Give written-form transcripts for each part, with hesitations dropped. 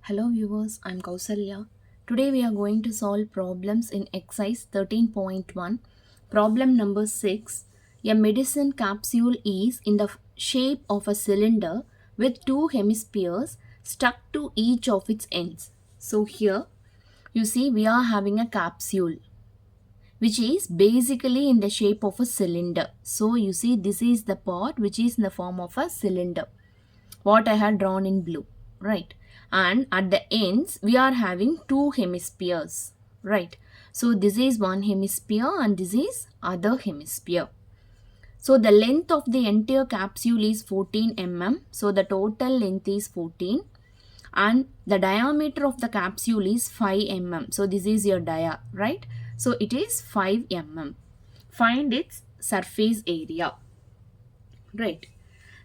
Hello viewers, I'm Kausalya. Today we are going to solve problems in exercise 13.1. Problem number 6. A medicine capsule is in the shape of a cylinder with two hemispheres stuck to each of its ends. So here you see we are having a capsule which is basically in the shape of a cylinder. So you see this is the part which is in the form of a cylinder, what I had drawn in blue, right? And at the ends we are having two hemispheres, right? So this is one hemisphere and this is other hemisphere. So the length of the entire capsule is 14 mm. So the total length is 14 and the diameter of the capsule is 5 mm. So this is your dia, right? So it is 5 mm. Find its surface area, right?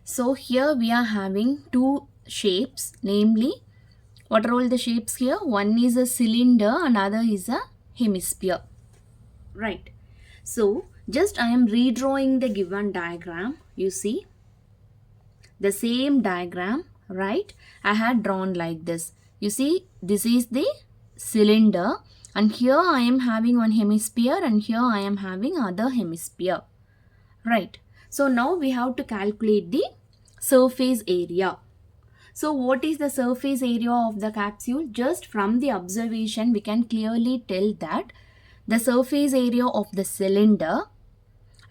So here we are having two shapes, namely, what are all the shapes here? One is a cylinder, another is a hemisphere, right? So just I am redrawing the given diagram. You see the same diagram, right? I had drawn like this. You see this is the cylinder and here I am having one hemisphere and here I am having other hemisphere, right? So now we have to calculate the surface area. So what is the surface area of the capsule? Just from the observation we can clearly tell that the surface area of the cylinder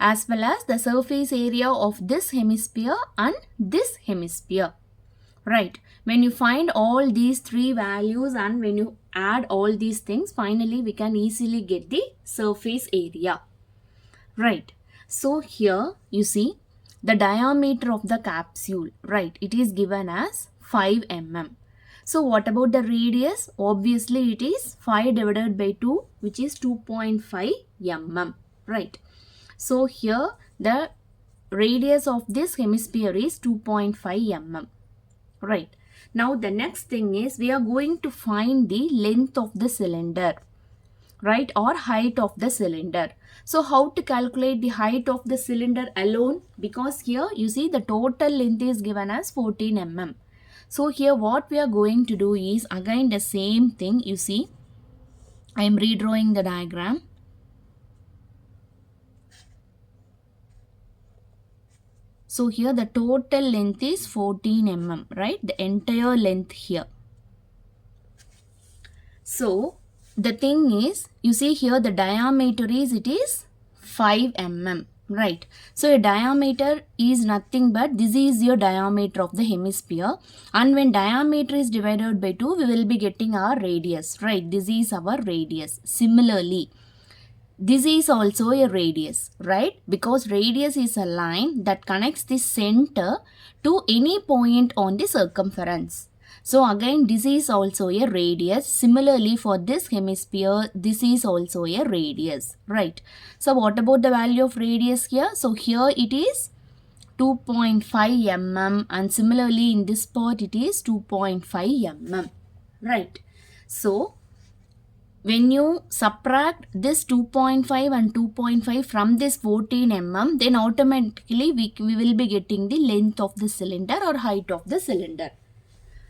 as well as the surface area of this hemisphere and this hemisphere, right? When you find all these three values and when you add all these things, finally we can easily get the surface area, right? So here you see the diameter of the capsule, right? It is given as 5 mm. So what about the radius? Obviously it is 5 divided by 2, which is 2.5 mm, right? So here the radius of this hemisphere is 2.5 mm, right? Now the next thing is we are going to find the length of the cylinder, right, or height of the cylinder. So how to calculate the height of the cylinder alone? Because here you see the total length is given as 14 mm. So here what we are going to do is again the same thing. You see I am redrawing the diagram. So here the total length is 14 mm, right? The entire length here. So the thing is, you see here the diameter is, it is 5 mm, right? So a diameter is nothing but this is your diameter of the hemisphere, and when diameter is divided by 2 we will be getting our radius, right? This is our radius. Similarly, this is also a radius, right? Because radius is a line that connects the center to any point on the circumference. So again this is also a radius. Similarly for this hemisphere, this is also a radius, right? So what about the value of radius here? So here it is 2.5 mm and similarly in this part it is 2.5 mm, right? So when you subtract this 2.5 and 2.5 from this 14 mm, then automatically we will be getting the length of the cylinder or height of the cylinder,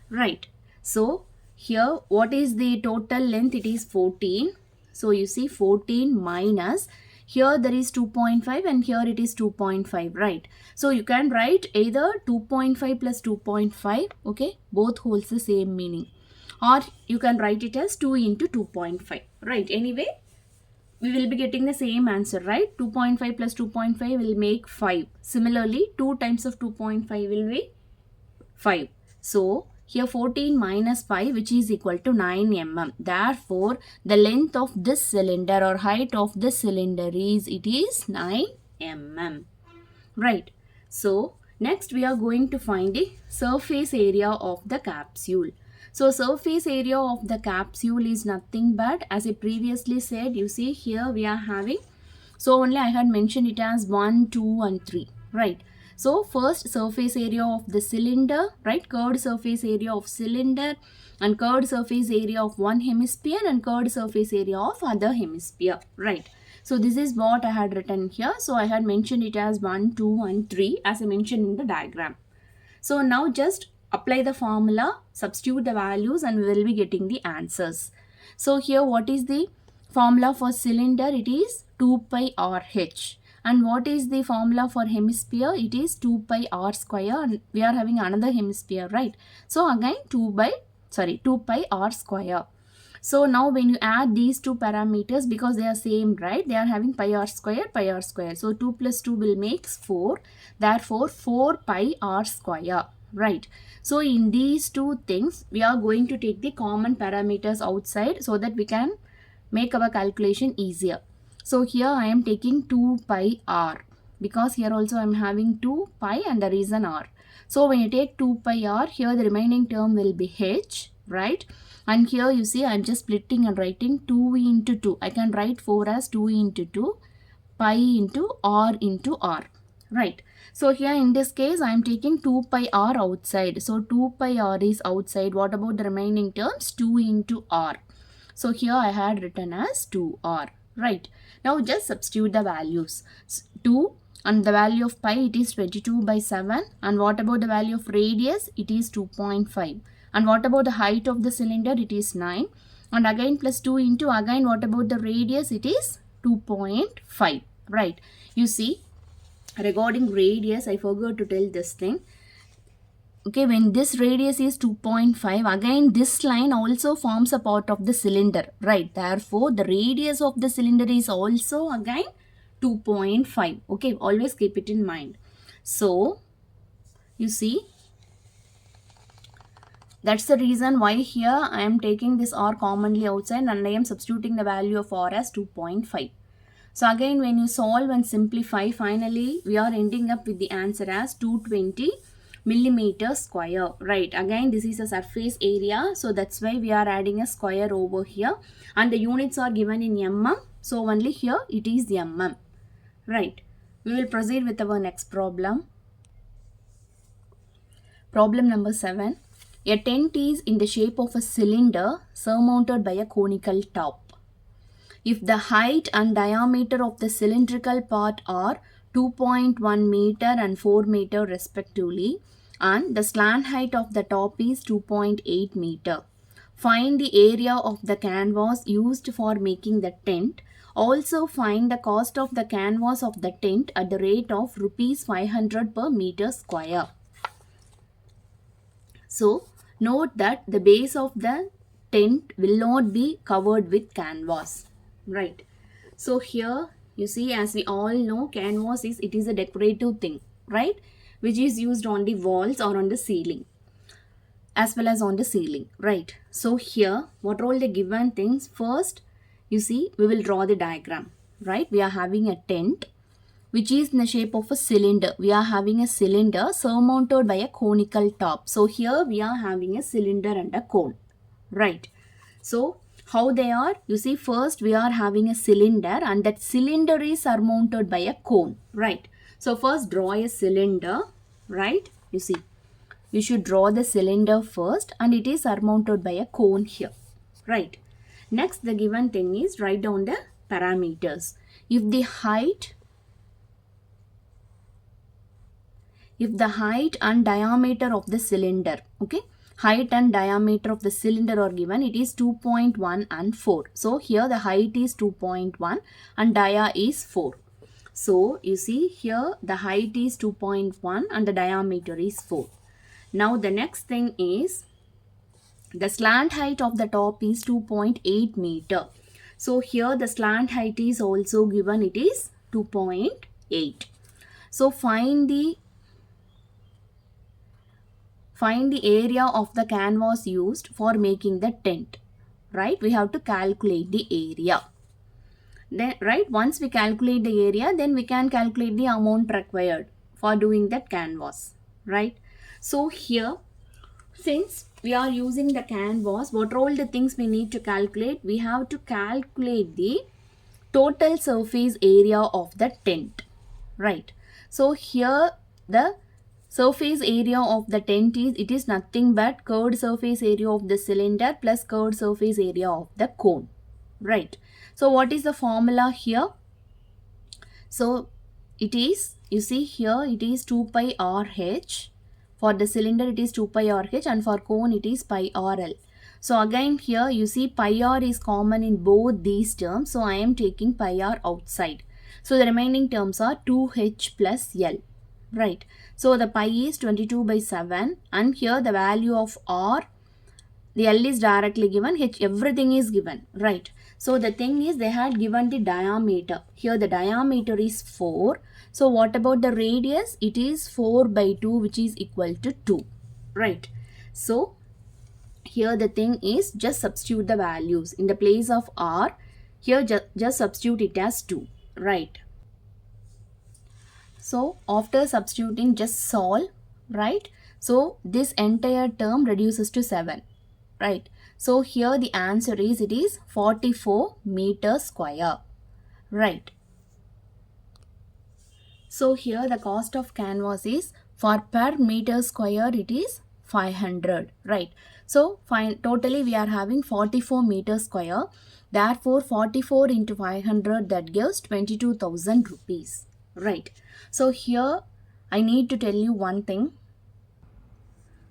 right? So here what is the total length? It is 14. So you see 14 minus, here there is 2.5 and here it is 2.5, right? So you can write either 2.5 plus 2.5, okay? Both holds the same meaning. Or you can write it as 2 into 2.5, right? Anyway, we will be getting the same answer, right? 2.5 plus 2.5 will make 5. Similarly, 2 times of 2.5 will be 5. So here 14 minus 5, which is equal to 9 mm. Therefore, the length of this cylinder or height of this cylinder is, it is 9 mm, right? So next we are going to find the surface area of the capsule. So surface area of the capsule is nothing but, as I previously said, you see here we are having, so only I had mentioned it as 1, 2 and 3, right? So first surface area of the cylinder, right? Curved surface area of cylinder and curved surface area of one hemisphere and curved surface area of other hemisphere, right? So this is what I had written here. So I had mentioned it as 1, 2 and 3 as I mentioned in the diagram. So now just apply the formula, substitute the values, and we will be getting the answers. So here what is the formula for cylinder? It is 2 pi RH. And what is the formula for hemisphere? It is 2 pi r square, and we are having another hemisphere, right? So again 2 pi r square. So now when you add these two parameters, because they are same, right? They are having pi r square, pi r square. So 2 plus 2 will make 4. Therefore 4 pi r square, right? So in these two things, we are going to take the common parameters outside so that we can make our calculation easier. So here I am taking 2 pi r, because here also I am having 2 pi and there is an r. So when you take 2 pi r, here the remaining term will be h, right? And here you see I am just splitting and writing 2 into 2. I can write 4 as 2 into 2, pi into r, right? So here in this case I am taking 2 pi r outside. So 2 pi r is outside. What about the remaining terms? 2 into r. So here I had written as 2r, right? Now just substitute the values. 2 and the value of pi, it is 22 by 7. And what about the value of radius? It is 2.5. And what about the height of the cylinder? It is 9. And again plus 2 into, again what about the radius? It is 2.5, right? You see, regarding radius, I forgot to tell this thing. Okay, when this radius is 2.5, again this line also forms a part of the cylinder, right? Therefore, the radius of the cylinder is also again 2.5. Okay, always keep it in mind. So, you see, that's the reason why here I am taking this r commonly outside and I am substituting the value of r as 2.5. So again when you solve and simplify, finally we are ending up with the answer as 220 millimeter square, right? Again this is a surface area, so that's why we are adding a square over here, and the units are given in mm, so only here it is mm, right? We will proceed with our next problem. Problem number 7. A tent is in the shape of a cylinder surmounted by a conical top. If the height and diameter of the cylindrical part are 2.1 meter and 4 meter respectively, and the slant height of the top is 2.8 meter. Find the area of the canvas used for making the tent. Also find the cost of the canvas of the tent at the rate of rupees 500 per meter square. So note that the base of the tent will not be covered with canvas, right? So here you see, as we all know, canvas is a decorative thing, right? Which is used on the walls or on the ceiling, as well as on the ceiling, right? So here what are all the given things? First, you see, we will draw the diagram, right? We are having a tent which is in the shape of a cylinder. We are having a cylinder surmounted by a conical top. So here we are having a cylinder and a cone, right? So how they are? You see, first we are having a cylinder and that cylinder is surmounted by a cone, right? So first draw a cylinder, right? You see, you should draw the cylinder first and it is surmounted by a cone here, right? Next, the given thing is write down the parameters. If the height and diameter of the cylinder, okay, height and diameter of the cylinder are given, it is 2.1 and 4. So here the height is 2.1 and dia is 4. So you see here the height is 2.1 and the diameter is 4. Now the next thing is the slant height of the top is 2.8 meter. So here the slant height is also given, it is 2.8. So find the area of the canvas used for making the tent, right? We have to calculate the area. Then, right, once we calculate the area, then we can calculate the amount required for doing that canvas, right? So here, since we are using the canvas, what are all the things we need to calculate? We have to calculate the total surface area of the tent, right? So here the surface area of the tent is, it is nothing but curved surface area of the cylinder plus curved surface area of the cone, right? So what is the formula here? So it is, you see here, it is 2 pi RH For the cylinder it is 2 pi rh, and for cone it is pi rl. So again here you see pi r is common in both these terms, so I am taking pi r outside. So the remaining terms are 2h plus L, right? So the pi is 22 by 7, and here the value of r, the L is directly given, H everything is given, right? So the thing is they had given the diameter. Here the diameter is 4. So what about the radius? It is 4 by 2, which is equal to 2, right? So here the thing is just substitute the values. In the place of r, here just substitute it as 2, right? So after substituting, just solve, right? So this entire term reduces to 7, right? So here the answer is, it is 44 meters square, right? So here the cost of canvas is, for per meter square it is 500, right? So fine, totally we are having 44 meters square. Therefore 44 into 500, that gives 22,000 rupees, right? So here I need to tell you one thing.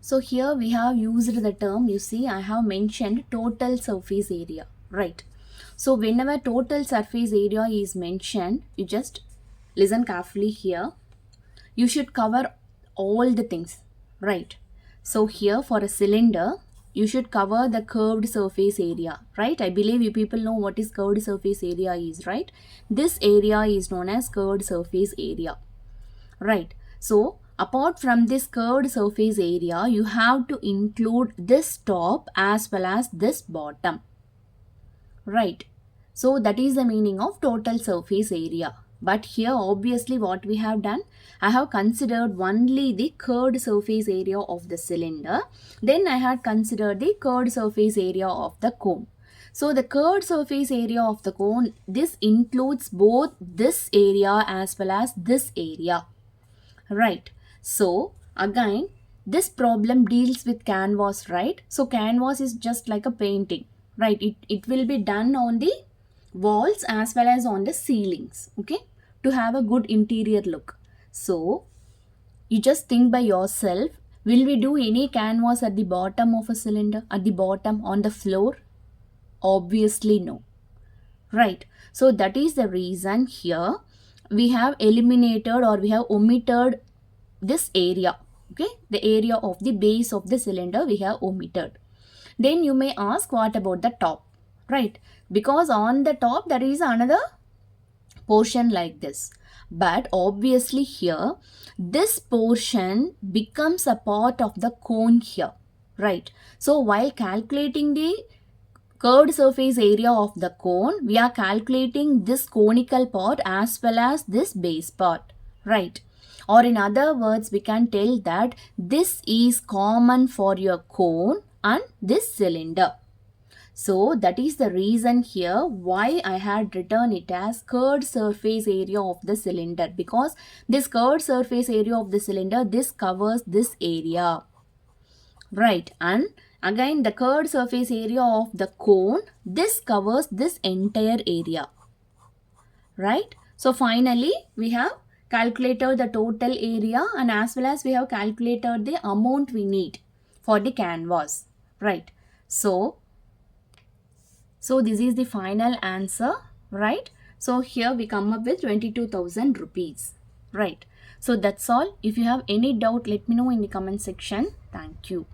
So here we have used the term, you see I have mentioned total surface area, right? So whenever total surface area is mentioned, you just listen carefully here. You should cover all the things, right? So here for a cylinder, you should cover the curved surface area, right? I believe you people know what is curved surface area is, right? This area is known as curved surface area, right? So apart from this curved surface area, you have to include this top as well as this bottom, right? So that is the meaning of total surface area. But here obviously what we have done, I have considered only the curved surface area of the cylinder. Then I had considered the curved surface area of the cone. So the curved surface area of the cone, this includes both this area as well as this area, right? So again this problem deals with canvas, right? So canvas is just like a painting, right? It will be done on the walls as well as on the ceilings, okay, to have a good interior look. So you just think by yourself, will we do any canvas at the bottom of a cylinder, at the bottom on the floor? Obviously no, right? So that is the reason here we have eliminated or we have omitted this area, okay, the area of the base of the cylinder we have omitted. Then you may ask, what about the top, right? Because on the top there is another portion like this, but obviously here this portion becomes a part of the cone here, right? So while calculating the curved surface area of the cone, we are calculating this conical part as well as this base part, right? Or in other words, we can tell that this is common for your cone and this cylinder. So that is the reason here why I had written it as curved surface area of the cylinder, because this curved surface area of the cylinder, this covers this area, right? And again the curved surface area of the cone, this covers this entire area, right? So finally we have calculated the total area and as well as we have calculated the amount we need for the canvas, right? So this is the final answer, right? So here we come up with 22,000 rupees, right? So that's all. If you have any doubt, let me know in the comment section. Thank you.